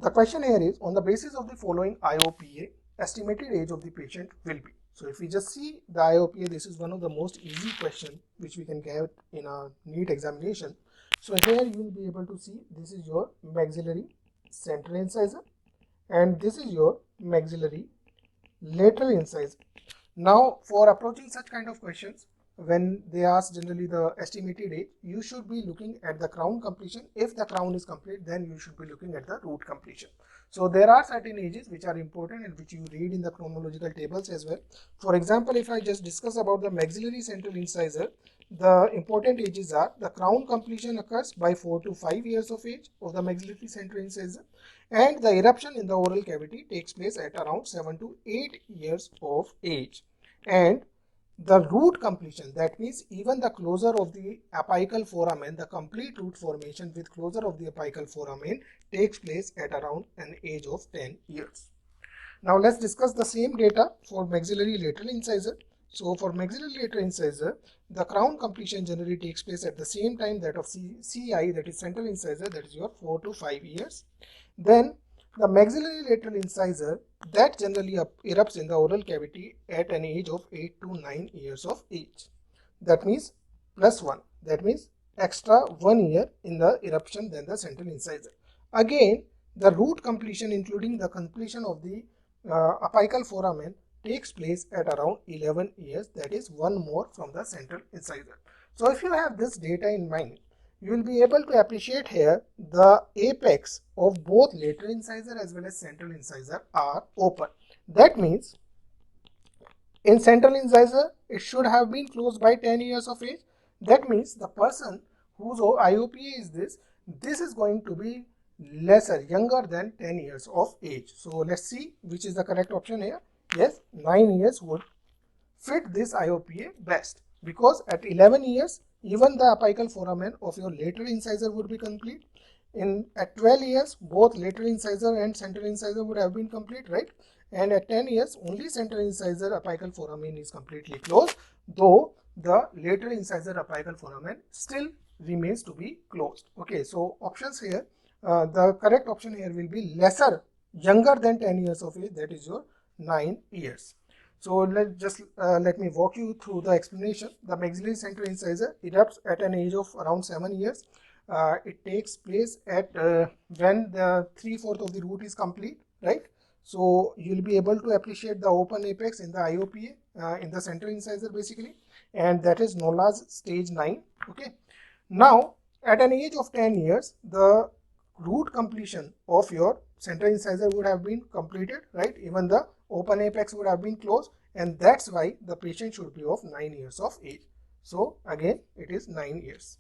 The question here is, on the basis of the following IOPA, estimated age of the patient will be. So if we just see the IOPA, this is one of the most easy question which we can get in a NEET examination. So here you will be able to see this is your maxillary central incisor and this is your maxillary lateral incisor. Now for approaching such kind of questions, when they ask generally the estimated age, you should be looking at the crown completion. If the crown is complete, then you should be looking at the root completion. So there are certain ages which are important and which you read in the chronological tables as well. For example, if I just discuss about the maxillary central incisor, the important ages are the crown completion occurs by 4 to 5 years of age of the maxillary central incisor, and the eruption in the oral cavity takes place at around 7 to 8 years of age. And the root completion, that means even the closure of the apical foramen, the complete root formation with closure of the apical foramen takes place at around an age of 10 years. Now let's discuss the same data for maxillary lateral incisor. So for maxillary lateral incisor, the crown completion generally takes place at the same time that of CI, that is central incisor, that is your 4 to 5 years. Then the maxillary lateral incisor, that generally erupts in the oral cavity at an age of 8 to 9 years of age. That means +1. That means extra 1 year in the eruption than the central incisor. Again, the root completion, including the completion of the apical foramen, takes place at around 11 years. That is 1 more from the central incisor. So if you have this data in mind, you will be able to appreciate here the apex of both lateral incisor as well as central incisor are open. That means in central incisor, it should have been closed by 10 years of age. That means the person whose IOPA is this is going to be lesser, younger than 10 years of age. So let's see which is the correct option here. Yes, 9 years would fit this IOPA best, because at 11 years, even the apical foramen of your lateral incisor would be complete. At 12 years, both lateral incisor and central incisor would have been complete, right? And at 10 years, only central incisor apical foramen is completely closed, though the lateral incisor apical foramen still remains to be closed. Okay, so options here, the correct option here will be lesser, younger than 10 years of age, that is your 9 years. So let me walk you through the explanation. The maxillary central incisor erupts at an age of around 7 years. It takes place at when the 3/4 of the root is complete, right? So you'll be able to appreciate the open apex in the IOPA in the central incisor basically, and that is known as stage 9. Okay. Now at an age of 10 years, the root completion of your central incisor would have been completed, right? Even the open apex would have been closed, and that's why the patient should be of 9 years of age. So again, it is 9 years.